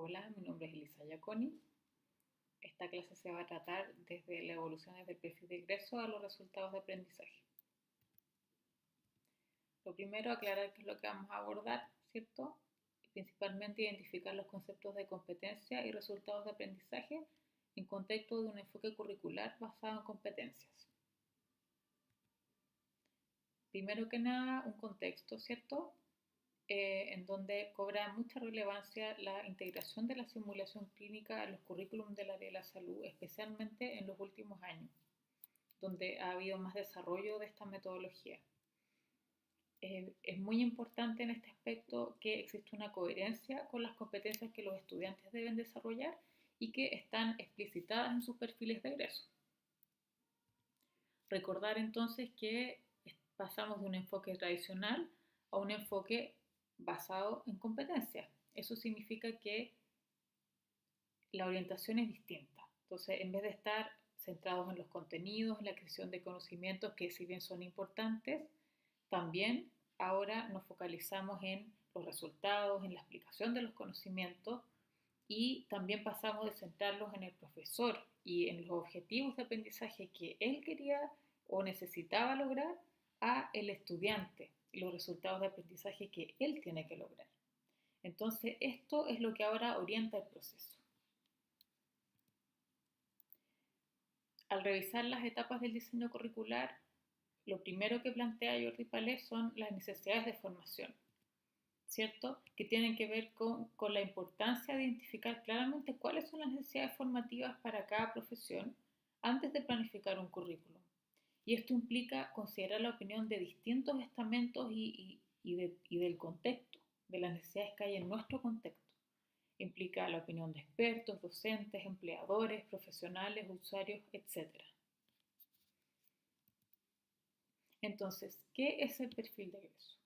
Hola, mi nombre es Elisa Giaconi. Esta clase se va a tratar desde la evolución desde el perfil de ingreso a los resultados de aprendizaje. Lo primero, aclarar qué es lo que vamos a abordar, ¿cierto? Principalmente identificar los conceptos de competencia y resultados de aprendizaje en contexto de un enfoque curricular basado en competencias. Primero que nada, un contexto, ¿cierto? En donde cobra mucha relevancia la integración de la simulación clínica en los currículums del área de la salud, especialmente en los últimos años, donde ha habido más desarrollo de esta metodología. Es muy importante en este aspecto que exista una coherencia con las competencias que los estudiantes deben desarrollar y que están explicitadas en sus perfiles de egreso. Recordar entonces que pasamos de un enfoque tradicional a un enfoque basado en competencias. Eso significa que la orientación es distinta. Entonces, en vez de estar centrados en los contenidos, en la adquisición de conocimientos, que si bien son importantes, también ahora nos focalizamos en los resultados, en la explicación de los conocimientos y también pasamos de centrarlos en el profesor y en los objetivos de aprendizaje que él quería o necesitaba lograr a el estudiante y los resultados de aprendizaje que él tiene que lograr. Entonces, esto es lo que ahora orienta el proceso. Al revisar las etapas del diseño curricular, lo primero que plantea Jordi Palés son las necesidades de formación, ¿cierto? Que tienen que ver con la importancia de identificar claramente cuáles son las necesidades formativas para cada profesión antes de planificar un currículum. Y esto implica considerar la opinión de distintos estamentos y del contexto, de las necesidades que hay en nuestro contexto. Implica la opinión de expertos, docentes, empleadores, profesionales, usuarios, etc. Entonces, ¿qué es el perfil de egreso?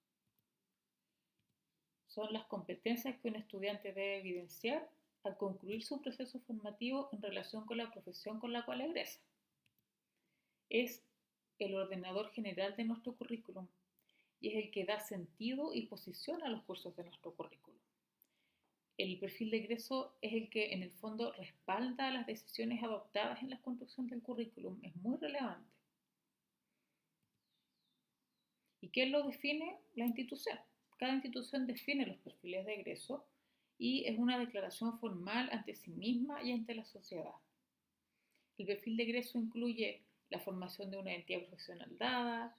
Son las competencias que un estudiante debe evidenciar al concluir su proceso formativo en relación con la profesión con la cual egresa. Es el ordenador general de nuestro currículum y es el que da sentido y posición a los cursos de nuestro currículum. El perfil de egreso es el que en el fondo respalda las decisiones adoptadas en la construcción del currículum. Es muy relevante. ¿Y quién lo define? La institución. Cada institución define los perfiles de egreso y es una declaración formal ante sí misma y ante la sociedad. El perfil de egreso incluye la formación de una identidad profesional dada,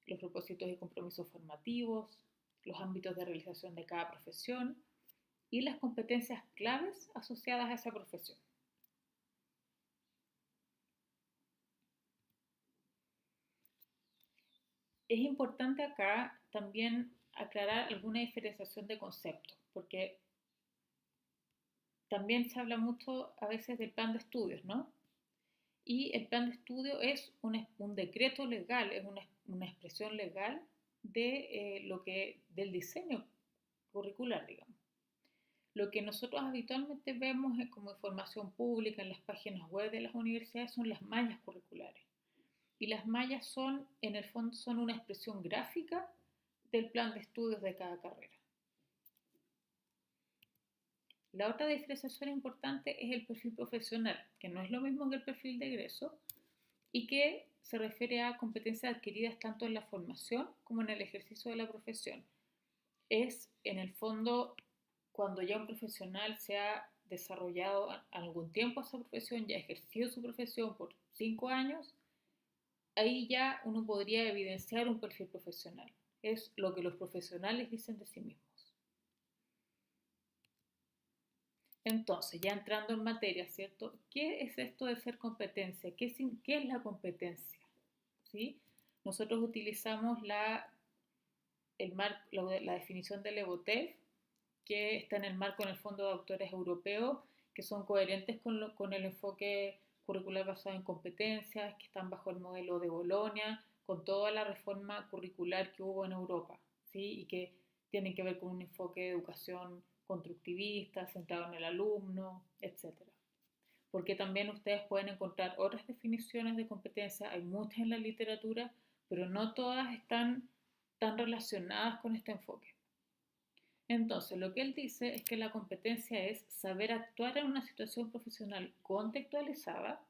los propósitos y compromisos formativos, los ámbitos de realización de cada profesión y las competencias claves asociadas a esa profesión. Es importante acá también aclarar alguna diferenciación de conceptos, porque también se habla mucho a veces del plan de estudios, ¿no? Y el plan de estudio es un decreto legal, es una expresión legal del diseño curricular, digamos. Lo que nosotros habitualmente vemos como información pública en las páginas web de las universidades son las mallas curriculares. Y las mallas son, en el fondo, son una expresión gráfica del plan de estudios de cada carrera. La otra diferenciación importante es el perfil profesional, que no es lo mismo que el perfil de egreso y que se refiere a competencias adquiridas tanto en la formación como en el ejercicio de la profesión. Es, en el fondo, cuando ya un profesional se ha desarrollado algún tiempo esa profesión, ya ha ejercido su profesión por 5 años, ahí ya uno podría evidenciar un perfil profesional. Es lo que los profesionales dicen de sí mismos. Entonces, ya entrando en materia, ¿cierto? ¿Qué es esto de ser competencia? ¿Qué es la competencia? ¿Sí? Nosotros utilizamos la definición de Le Botel, que está en el marco en el Fondo de Autores Europeos, que son coherentes con el enfoque curricular basado en competencias, que están bajo el modelo de Bolonia, con toda la reforma curricular que hubo en Europa, ¿sí? Y que tienen que ver con un enfoque de educación constructivista, centrado en el alumno, etcétera. Porque también ustedes pueden encontrar otras definiciones de competencia, hay muchas en la literatura, pero no todas están tan relacionadas con este enfoque. Entonces, lo que él dice es que la competencia es saber actuar en una situación profesional contextualizada,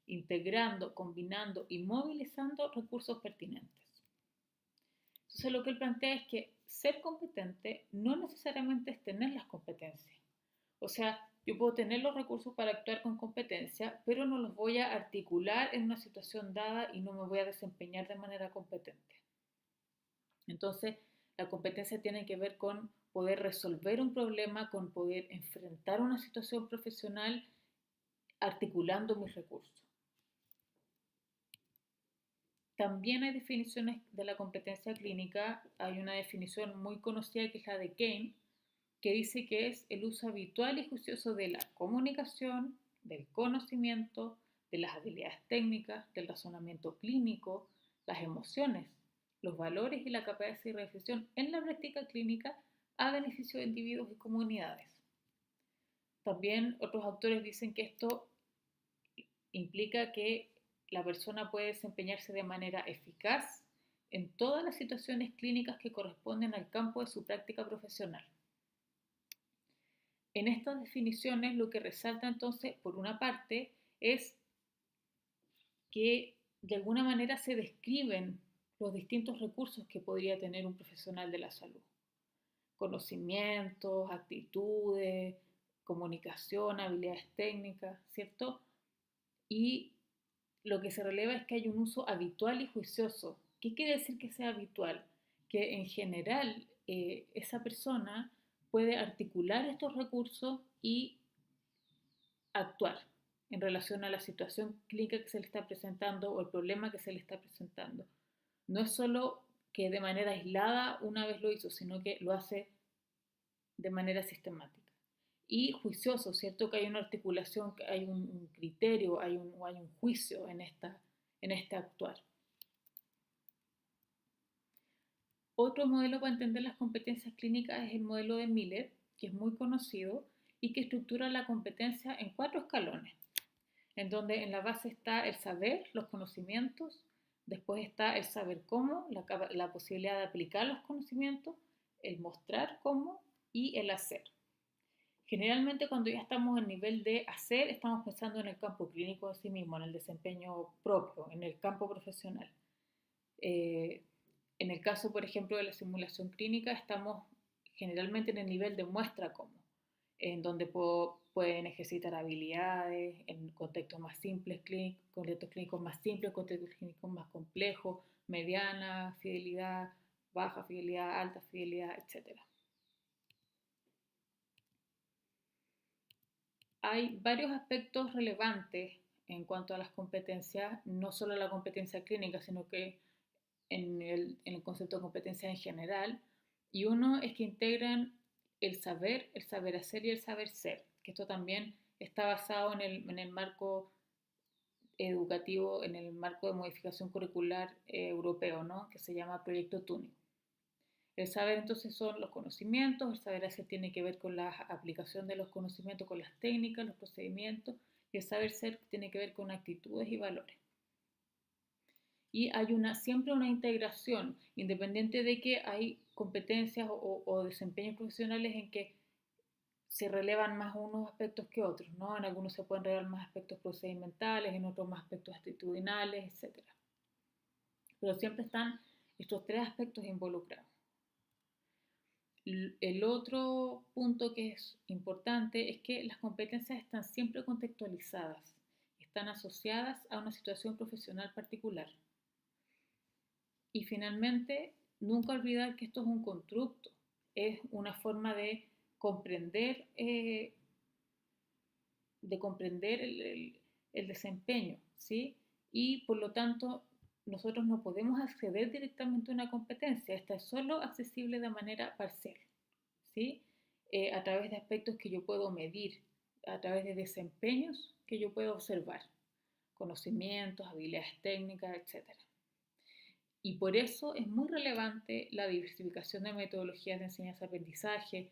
integrando, combinando y movilizando recursos pertinentes. Entonces, lo que él plantea es que ser competente no necesariamente es tener las competencias. O sea, yo puedo tener los recursos para actuar con competencia, pero no los voy a articular en una situación dada y no me voy a desempeñar de manera competente. Entonces, la competencia tiene que ver con poder resolver un problema, con poder enfrentar una situación profesional articulando mis recursos. También hay definiciones de la competencia clínica. Hay una definición muy conocida que es la de Kane, que dice que es el uso habitual y juicioso de la comunicación, del conocimiento, de las habilidades técnicas, del razonamiento clínico, las emociones, los valores y la capacidad de reflexión en la práctica clínica a beneficio de individuos y comunidades. También otros autores dicen que esto implica que la persona puede desempeñarse de manera eficaz en todas las situaciones clínicas que corresponden al campo de su práctica profesional. En estas definiciones lo que resalta entonces, por una parte, es que de alguna manera se describen los distintos recursos que podría tener un profesional de la salud. Conocimientos, actitudes, comunicación, habilidades técnicas, ¿cierto? Y lo que se releva es que hay un uso habitual y juicioso. ¿Qué quiere decir que sea habitual? Que en general esa persona puede articular estos recursos y actuar en relación a la situación clínica que se le está presentando o el problema que se le está presentando. No es solo que de manera aislada una vez lo hizo, sino que lo hace de manera sistemática. Y juicioso, ¿cierto? Que hay una articulación, que hay un criterio, hay un juicio en este actuar. Otro modelo para entender las competencias clínicas es el modelo de Miller, que es muy conocido y que estructura la competencia en 4 escalones, en donde en la base está el saber, los conocimientos, después está el saber cómo, la posibilidad de aplicar los conocimientos, el mostrar cómo y el hacer. Generalmente cuando ya estamos en nivel de hacer, estamos pensando en el campo clínico de sí mismo, en el desempeño propio, en el campo profesional. En el caso, por ejemplo, de la simulación clínica, estamos generalmente en el nivel de muestra cómo, en donde pueden ejercitar habilidades en contextos más simples, contextos clínicos más simples, contextos clínicos más complejos, mediana fidelidad, baja fidelidad, alta fidelidad, etc. Hay varios aspectos relevantes en cuanto a las competencias, no solo la competencia clínica, sino que en el concepto de competencia en general, y uno es que integran el saber hacer y el saber ser, que esto también está basado en el marco educativo, en el marco de modificación curricular europeo, ¿no? Que se llama Proyecto Tuning. El saber entonces son los conocimientos, el saber hacer tiene que ver con la aplicación de los conocimientos, con las técnicas, los procedimientos, y el saber ser tiene que ver con actitudes y valores. Y hay siempre una integración, independiente de que hay competencias o desempeños profesionales en que se relevan más unos aspectos que otros, ¿no? En algunos se pueden relevar más aspectos procedimentales, en otros más aspectos actitudinales, etc. Pero siempre están estos 3 aspectos involucrados. El otro punto que es importante es que las competencias están siempre contextualizadas, están asociadas a una situación profesional particular. Y finalmente, nunca olvidar que esto es un constructo, es una forma de comprender el desempeño, ¿sí? Y por lo tanto, nosotros no podemos acceder directamente a una competencia, esta es solo accesible de manera parcial, ¿sí? A través de aspectos que yo puedo medir, a través de desempeños que yo puedo observar, conocimientos, habilidades técnicas, etc. Y por eso es muy relevante la diversificación de metodologías de enseñanza-aprendizaje,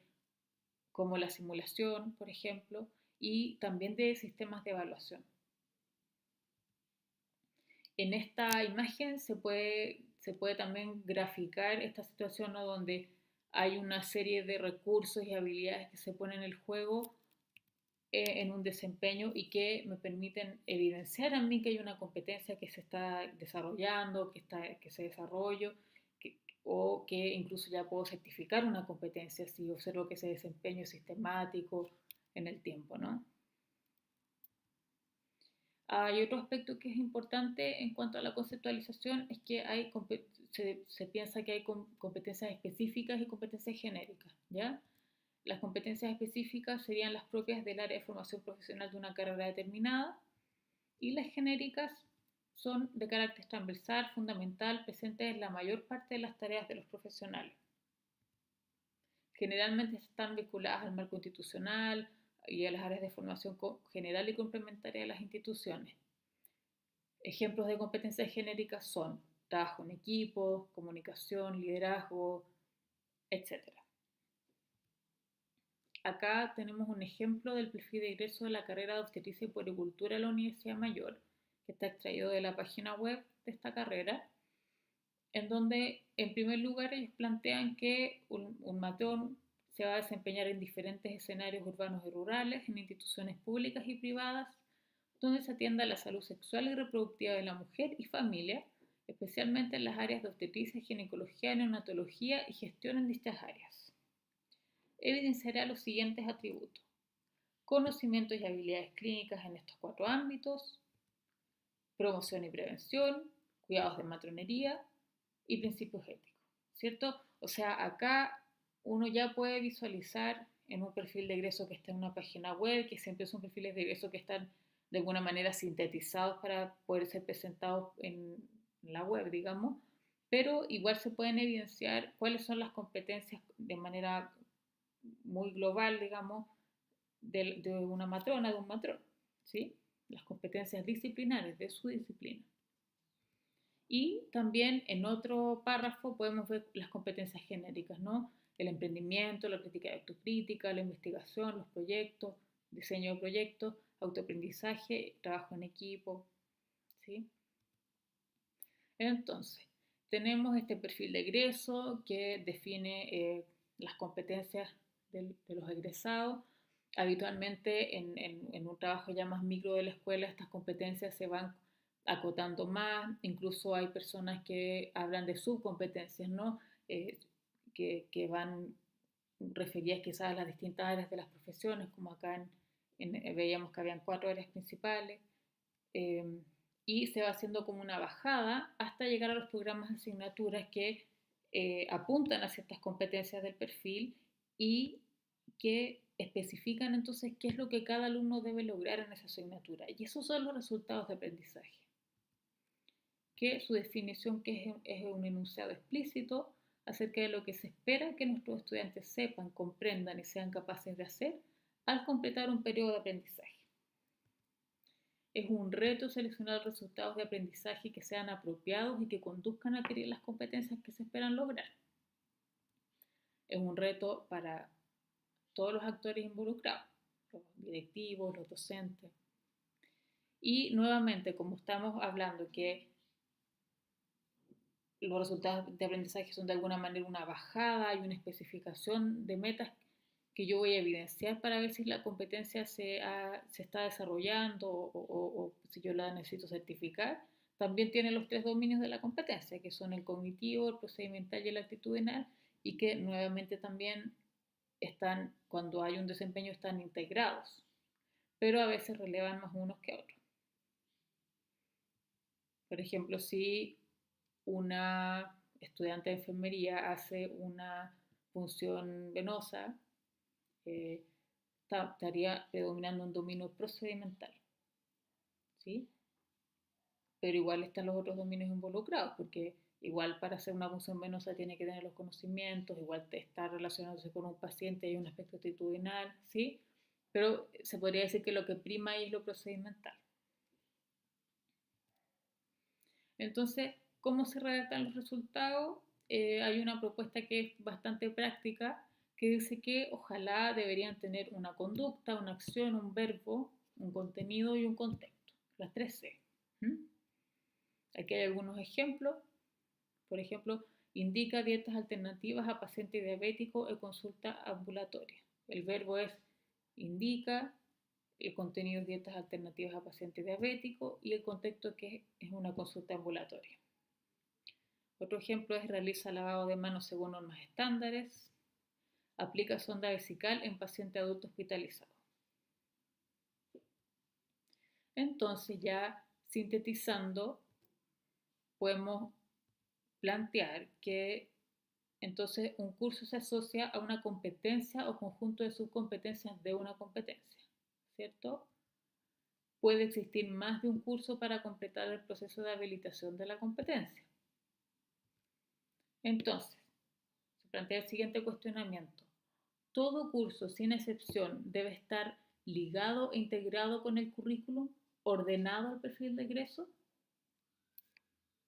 como la simulación, por ejemplo, y también de sistemas de evaluación. En esta imagen se puede también graficar esta situación, ¿no? Donde hay una serie de recursos y habilidades que se ponen en el juego en un desempeño y que me permiten evidenciar a mí que hay una competencia que se está desarrollando, que se desarrolla, que, o que incluso ya puedo certificar una competencia si observo que ese desempeño es sistemático en el tiempo, ¿no? Hay otro aspecto que es importante en cuanto a la conceptualización, es que se piensa que hay competencias específicas y competencias genéricas, ¿ya? Las competencias específicas serían las propias del área de formación profesional de una carrera determinada y las genéricas son de carácter transversal, fundamental, presentes en la mayor parte de las tareas de los profesionales. Generalmente están vinculadas al marco institucional y a las áreas de formación general y complementaria de las instituciones. Ejemplos de competencias genéricas son trabajo en equipo, comunicación, liderazgo, etc. Acá tenemos un ejemplo del perfil de ingreso de la carrera de obstetricia y puericultura de la Universidad Mayor, que está extraído de la página web de esta carrera, en donde en primer lugar ellos plantean que un matrón se va a desempeñar en diferentes escenarios urbanos y rurales, en instituciones públicas y privadas, donde se atienda la salud sexual y reproductiva de la mujer y familia, especialmente en las áreas de obstetricia, ginecología, neonatología y gestión en dichas áreas. Evidenciará los siguientes atributos: conocimientos y habilidades clínicas en estos 4 ámbitos, promoción y prevención, cuidados de matronería y principios éticos, ¿cierto? O sea, acá uno ya puede visualizar en un perfil de egreso que está en una página web, que siempre son perfiles de egreso que están de alguna manera sintetizados para poder ser presentados en la web, digamos, pero igual se pueden evidenciar cuáles son las competencias de manera muy global, digamos, de una matrona, de un matrón, ¿sí? Las competencias disciplinares de su disciplina. Y también en otro párrafo podemos ver las competencias genéricas, ¿no? El emprendimiento, la crítica de autocrítica, la investigación, los proyectos, diseño de proyectos, autoaprendizaje, trabajo en equipo, ¿sí? Entonces, tenemos este perfil de egreso que define las competencias de los egresados. Habitualmente en un trabajo ya más micro de la escuela estas competencias se van acotando más, incluso hay personas que hablan de subcompetencias, ¿no? Que van referidas quizás a las distintas áreas de las profesiones, como acá veíamos que habían 4 áreas principales, eh, y se va haciendo como una bajada hasta llegar a los programas de asignaturas que apuntan a ciertas competencias del perfil y que especifican entonces qué es lo que cada alumno debe lograr en esa asignatura. Y esos son los resultados de aprendizaje, que su definición que es un enunciado explícito acerca de lo que se espera que nuestros estudiantes sepan, comprendan y sean capaces de hacer al completar un periodo de aprendizaje. Es un reto seleccionar resultados de aprendizaje que sean apropiados y que conduzcan a adquirir las competencias que se esperan lograr. Es un reto para todos los actores involucrados, los directivos, los docentes. Y nuevamente, como estamos hablando que los resultados de aprendizaje son de alguna manera una bajada y una especificación de metas que yo voy a evidenciar para ver si la competencia se está desarrollando o si yo la necesito certificar, también tiene los 3 dominios de la competencia, que son el cognitivo, el procedimental y el actitudinal, y que nuevamente también están, cuando hay un desempeño, están integrados, pero a veces relevan más unos que otros. Por ejemplo, si una estudiante de enfermería hace una punción venosa, estaría predominando un dominio procedimental, ¿sí? Pero igual están los otros dominios involucrados, porque igual para hacer una punción venosa tiene que tener los conocimientos, igual está relacionándose con un paciente, hay un aspecto actitudinal, ¿sí? Pero se podría decir que lo que prima ahí es lo procedimental. Entonces, ¿cómo se redactan los resultados? Hay una propuesta que es bastante práctica, que dice que ojalá deberían tener una conducta, una acción, un verbo, un contenido y un contexto, las 3 C. ¿Mm? Aquí hay algunos ejemplos. Por ejemplo, Indica dietas alternativas a paciente diabético en consulta ambulatoria. El verbo es indica, el contenido es dietas alternativas a paciente diabético y el contexto que es una consulta ambulatoria. Otro ejemplo es realiza lavado de manos según normas estándares, aplica sonda vesical en paciente adulto hospitalizado. Entonces, ya sintetizando, podemos plantear que entonces un curso se asocia a una competencia o conjunto de subcompetencias de una competencia, ¿cierto? Puede existir más de un curso para completar el proceso de habilitación de la competencia. Entonces, se plantea el siguiente cuestionamiento. ¿Todo curso, sin excepción, debe estar ligado e integrado con el currículum, ordenado al perfil de egreso?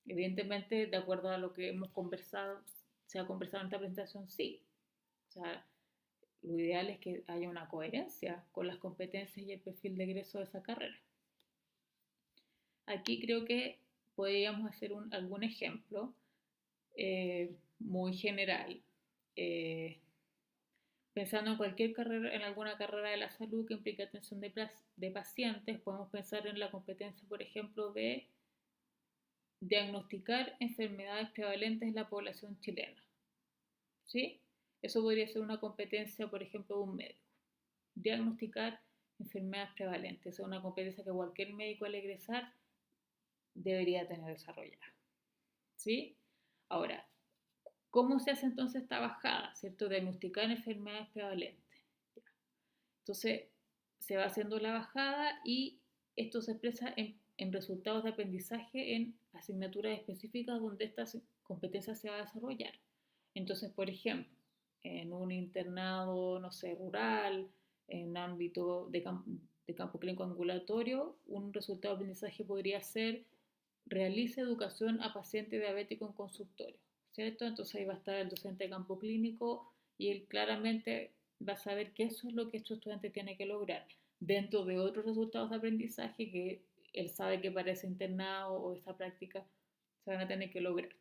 Evidentemente, de acuerdo a lo que hemos conversado, se ha conversado en esta presentación, sí. O sea, lo ideal es que haya una coherencia con las competencias y el perfil de egreso de esa carrera. Aquí creo que podríamos hacer algún ejemplo muy general. Pensando en cualquier carrera, en alguna carrera de la salud que implique atención de pacientes, podemos pensar en la competencia, por ejemplo, de diagnosticar enfermedades prevalentes en la población chilena. ¿Sí? Eso podría ser una competencia, por ejemplo, de un médico. Diagnosticar enfermedades prevalentes. Es una competencia que cualquier médico al egresar debería tener desarrollada. ¿Sí? Ahora, ¿cómo se hace entonces esta bajada? ¿Cierto? Diagnosticar enfermedades prevalentes. Entonces, se va haciendo la bajada y esto se expresa en resultados de aprendizaje en asignaturas específicas donde esta competencia se va a desarrollar. Entonces, por ejemplo, en un internado, no sé, rural, en ámbito de campo clínico ambulatorio, un resultado de aprendizaje podría ser realice educación a paciente diabético en consultorio, ¿cierto? Entonces ahí va a estar el docente de campo clínico y él claramente va a saber que eso es lo que este estudiante tiene que lograr dentro de otros resultados de aprendizaje que él sabe que para ese internado o esa práctica se van a tener que lograr,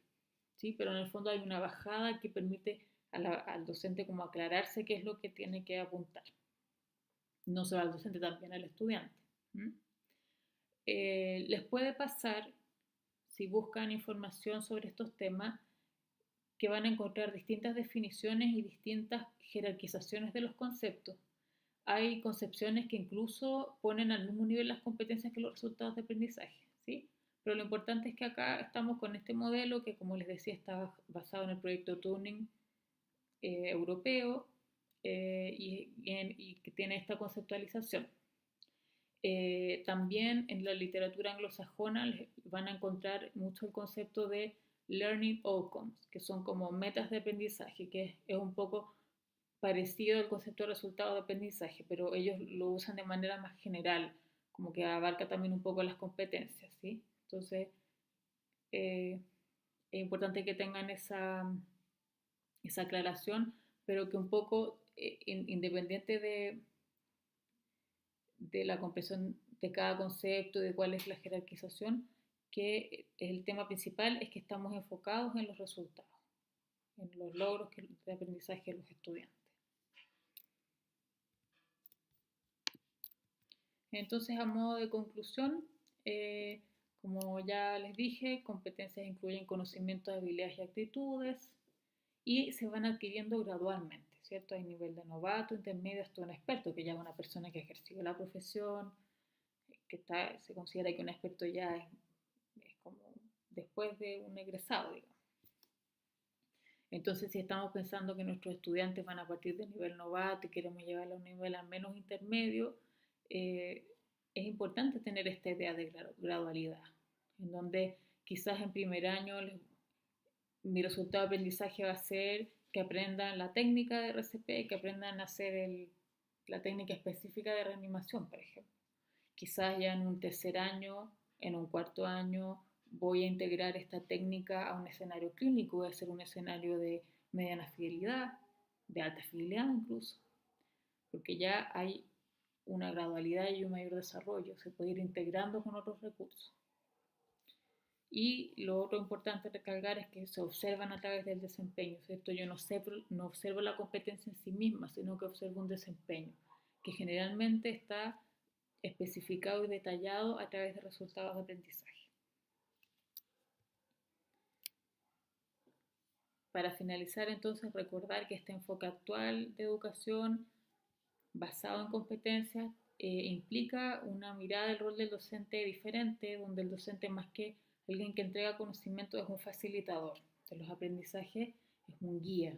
¿sí? Pero en el fondo hay una bajada que permite al docente como aclararse qué es lo que tiene que apuntar. No solo al docente, también al estudiante. Les puede pasar, si buscan información sobre estos temas, que van a encontrar distintas definiciones y distintas jerarquizaciones de los conceptos. Hay concepciones que incluso ponen al mismo nivel las competencias que los resultados de aprendizaje, ¿sí? Pero lo importante es que acá estamos con este modelo que, como les decía, está basado en el proyecto Turing europeo y que tiene esta conceptualización. También en la literatura anglosajona van a encontrar mucho el concepto de learning outcomes, que son como metas de aprendizaje, que es un poco parecido al concepto de resultado de aprendizaje, pero ellos lo usan de manera más general, como que abarca también un poco las competencias, ¿sí? Entonces, es importante que tengan esa aclaración, pero que un poco, independiente de la comprensión de cada concepto, de cuál es la jerarquización, que el tema principal es que estamos enfocados en los resultados, en los logros de aprendizaje de los estudiantes. Entonces, a modo de conclusión, como ya les dije, competencias incluyen conocimientos, habilidades y actitudes y se van adquiriendo gradualmente, ¿cierto? Hay nivel de novato, intermedio, hasta un experto, que ya es una persona que ha ejercido la profesión, que se considera que un experto ya es como después de un egresado, digamos. Entonces, si estamos pensando que nuestros estudiantes van a partir del nivel novato y queremos llevarlo a un nivel al menos intermedio, es importante tener esta idea de gradualidad, en donde quizás en primer año mi resultado de aprendizaje va a ser que aprendan la técnica de RCP, que aprendan a hacer la técnica específica de reanimación, por ejemplo. Quizás ya en un tercer año, en un cuarto año, voy a integrar esta técnica a un escenario clínico, voy a hacer un escenario de mediana fidelidad, de alta fidelidad incluso, porque ya hay una gradualidad y un mayor desarrollo, se puede ir integrando con otros recursos. Y lo otro importante recalcar es que se observan a través del desempeño, ¿cierto? Yo no observo la competencia en sí misma, sino que observo un desempeño, que generalmente está especificado y detallado a través de resultados de aprendizaje. Para finalizar, entonces, recordar que este enfoque actual de educación basado en competencias implica una mirada del rol del docente diferente, donde el docente más que alguien que entrega conocimiento es un facilitador de los aprendizajes, es un guía,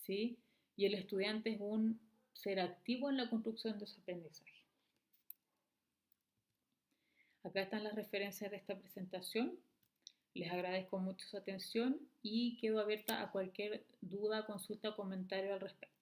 ¿sí? Y el estudiante es un ser activo en la construcción de ese aprendizaje. Acá están las referencias de esta presentación. Les agradezco mucho su atención y quedo abierta a cualquier duda, consulta o comentario al respecto.